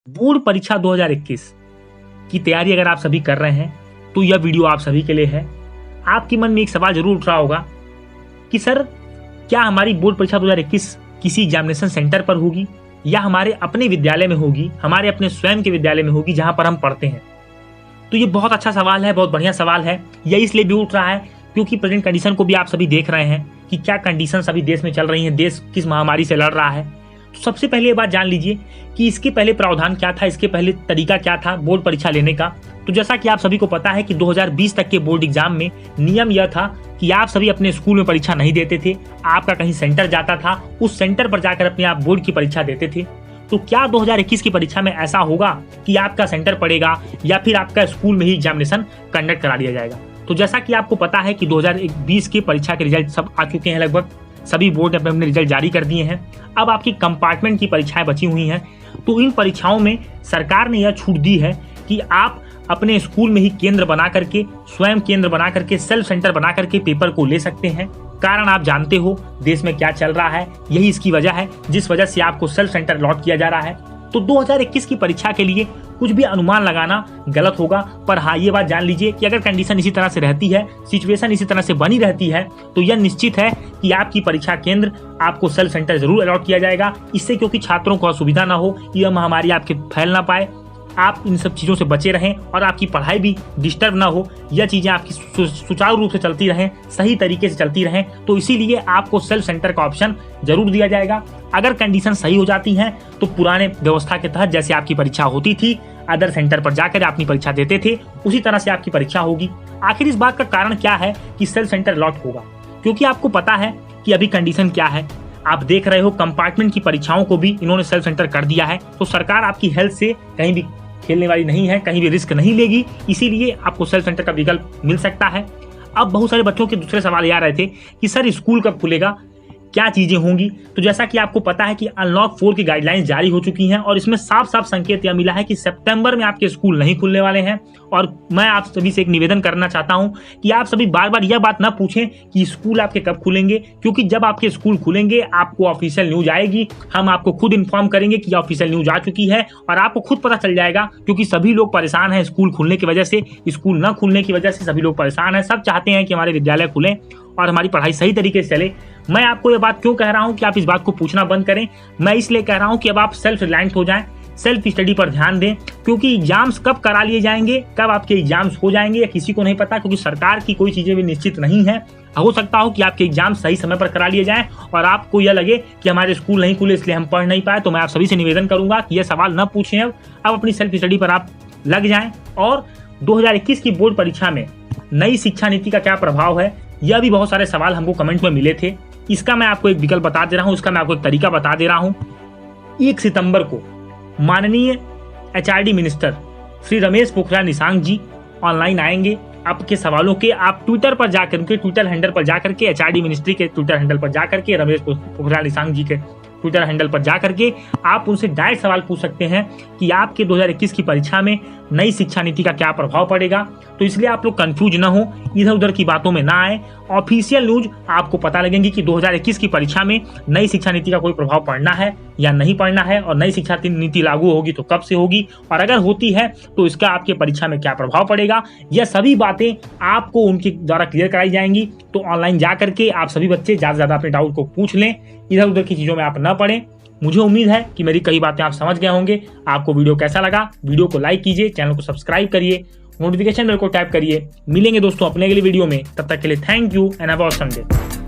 Board परीक्षा 2021 की तैयारी अगर आप सभी कर रहे हैं तो यह वीडियो आप सभी के लिए है। आपके मन में एक सवाल जरूर उठ रहा होगा कि सर क्या हमारी बोर्ड परीक्षा 2021 किसी एग्जामिनेशन सेंटर पर होगी या हमारे अपने विद्यालय में होगी, हमारे अपने स्वयं के विद्यालय में होगी जहां पर हम पढ़ते हैं। तो ये बहुत अच्छा सवाल है, बहुत बढ़िया सवाल है। यह इसलिए भी उठ रहा है क्योंकि प्रेजेंट कंडीशन को भी आप सभी देख रहे हैं कि क्या कंडीशंस अभी देश में चल रही हैं, देश किस महामारी से लड़ रहा है। तो सबसे पहले ये बात जान लीजिए कि इसके पहले प्रावधान क्या था, इसके पहले तरीका क्या था बोर्ड परीक्षा लेने का। तो जैसा कि आप सभी को पता है कि 2020 तक के बोर्ड एग्जाम में नियम यह था कि आप सभी अपने स्कूल में परीक्षा नहीं देते थे, आपका कहीं सेंटर जाता था, उस सेंटर पर जाकर अपने आप बोर्ड की परीक्षा देते थे। तो क्या 2021 की परीक्षा में ऐसा होगा कि आपका सेंटर पड़ेगा या फिर आपका स्कूल में ही एग्जामिनेशन कंडक्ट करा दिया जाएगा। तो जैसा कि आपको पता है कि 2020 की परीक्षा के रिजल्ट सब आ चुके हैं, लगभग सभी बोर्ड ने अपने रिजल्ट जारी कर दिए हैं। अब आपकी कंपार्टमेंट की परीक्षाएं बची हुई हैं। तो इन परीक्षाओं में सरकार ने यह छूट दी है कि आप अपने स्कूल में ही केंद्र बना करके, स्वयं केंद्र बना करके, सेल्फ सेंटर बना करके पेपर को ले सकते हैं। कारण आप जानते हो देश में क्या चल रहा है, यही इसकी वजह है जिस वजह से आपको सेल्फ सेंटर अलॉट किया जा रहा है। तो 2021 की परीक्षा के लिए कुछ भी अनुमान लगाना गलत होगा। पर हाँ, ये बात जान लीजिए कि अगर कंडीशन इसी तरह से रहती है, सिचुएशन इसी तरह से बनी रहती है, तो यह निश्चित है कि आपकी परीक्षा केंद्र आपको सेल्फ सेंटर जरूर अलॉट किया जाएगा। इससे क्योंकि छात्रों को असुविधा ना हो, यह महामारी आपके फैल ना पाए, आप इन सब चीज़ों से बचे रहें और आपकी पढ़ाई भी डिस्टर्ब ना हो, यह चीज़ें आपकी सुचारू रूप से चलती रहें, सही तरीके से चलती रहें। तो इसीलिए आपको सेल्फ सेंटर का ऑप्शन जरूर दिया जाएगा। अगर कंडीशन सही हो जाती हैं तो पुराने व्यवस्था के तहत जैसे आपकी परीक्षा होती थी, अदर सेंटर पर जाकर अपनी परीक्षा देते थे, उसी तरह से आपकी परीक्षा होगी। आखिर इस बात का कारण क्या है कि सेल्फ सेंटर अलॉट होगा? क्योंकि आपको पता है कि अभी कंडीशन क्या है, आप देख रहे हो कंपार्टमेंट की परीक्षाओं को भी इन्होंने सेल्फ सेंटर कर दिया है। तो सरकार आपकी हेल्थ से कहीं भी खेलने वाली नहीं है, कहीं भी रिस्क नहीं लेगी, इसीलिए आपको सेल्फ सेंटर का विकल्प मिल सकता है। अब बहुत सारे बच्चों के दूसरे सवाल ये आ रहे थे कि सर स्कूल कब खुलेगा, क्या चीजें होंगी। तो जैसा कि आपको पता है कि अनलॉक 4 की गाइडलाइंस जारी हो चुकी हैं और इसमें साफ साफ संकेत यह मिला है कि सितंबर में आपके स्कूल नहीं खुलने वाले हैं। और मैं आप सभी से एक निवेदन करना चाहता हूं कि आप सभी बार बार यह बात ना पूछें कि स्कूल आपके कब खुलेंगे, क्योंकि जब आपके स्कूल खुलेंगे आपको ऑफिशियल न्यूज आएगी, हम आपको खुद इन्फॉर्म करेंगे कि ऑफिशियल न्यूज आ चुकी है और आपको खुद पता चल जाएगा। क्योंकि सभी लोग परेशान हैं स्कूल खुलने की वजह से, स्कूल न खुलने की वजह से सभी लोग परेशान हैं। सब चाहते हैं कि हमारे विद्यालय खुलें और हमारी पढ़ाई सही तरीके से चले। मैं आपको ये बात क्यों कह रहा हूं कि आप इस बात को पूछना बंद करें? मैं इसलिए कह रहा हूं कि अब आप सेल्फ रिलायंट हो जाएं, सेल्फ स्टडी पर ध्यान दें। क्योंकि एग्जाम्स कब करा लिए जाएंगे, कब आपके एग्जाम्स हो जाएंगे, या किसी को नहीं पता, क्योंकि सरकार की कोई चीजें भी निश्चित नहीं है। हो सकता हो कि आपके एग्जाम सही समय पर करा लिए जाएं और आपको यह लगे कि हमारे स्कूल नहीं खुले इसलिए हम पढ़ नहीं पाए। तो मैं आप सभी से निवेदन करूंगा कि यह सवाल न पूछें। अब अपनी सेल्फ स्टडी पर आप लग जाएं। और 2021 की बोर्ड परीक्षा में नई शिक्षा नीति का क्या प्रभाव है, यह भी बहुत सारे सवाल हमको कमेंट में मिले थे। इसका मैं आपको एक विकल्प बता दे रहा हूं, इसका मैं आपको एक तरीका बता दे रहा हूं। 1 सितंबर को माननीय एचआरडी मिनिस्टर श्री रमेश पोखरियाल निशंक जी ऑनलाइन आएंगे। आपके सवालों के आप ट्विटर पर जाकर, उनके ट्विटर हैंडल पर जाकर के, एचआरडी मिनिस्ट्री के ट्विटर हैंडल पर जाकर के, रमेश पोखरियाल निशंक जी के ट्विटर हैंडल पर जाकर के आप उनसे डायरेक्ट सवाल पूछ सकते हैं कि आपके 2021 की परीक्षा में नई शिक्षा नीति का क्या प्रभाव पड़ेगा। तो इसलिए आप लोग कंफ्यूज ना हो, इधर उधर की बातों में ना आए। ऑफिशियल न्यूज आपको पता लगेंगी कि 2021 की परीक्षा में नई शिक्षा नीति का कोई प्रभाव पड़ना है या नहीं पड़ना है, और नई शिक्षा नीति लागू होगी तो कब से होगी, और अगर होती है तो इसका आपके परीक्षा में क्या प्रभाव पड़ेगा। यह सभी बातें आपको उनके द्वारा क्लियर कराई जाएंगी। तो ऑनलाइन जा करके आप सभी बच्चे ज़्यादा से ज़्यादा अपने डाउट को पूछ लें, इधर उधर की चीज़ों में आप न पड़ें। मुझे उम्मीद है कि मेरी कई बातें आप समझ गए होंगे। आपको वीडियो कैसा लगा, वीडियो को लाइक कीजिए, चैनल को सब्सक्राइब करिए, नोटिफिकेशन बेल को टैप करिए। मिलेंगे दोस्तों अपने अगली वीडियो में, तब तक के लिए thank you and have a awesome day.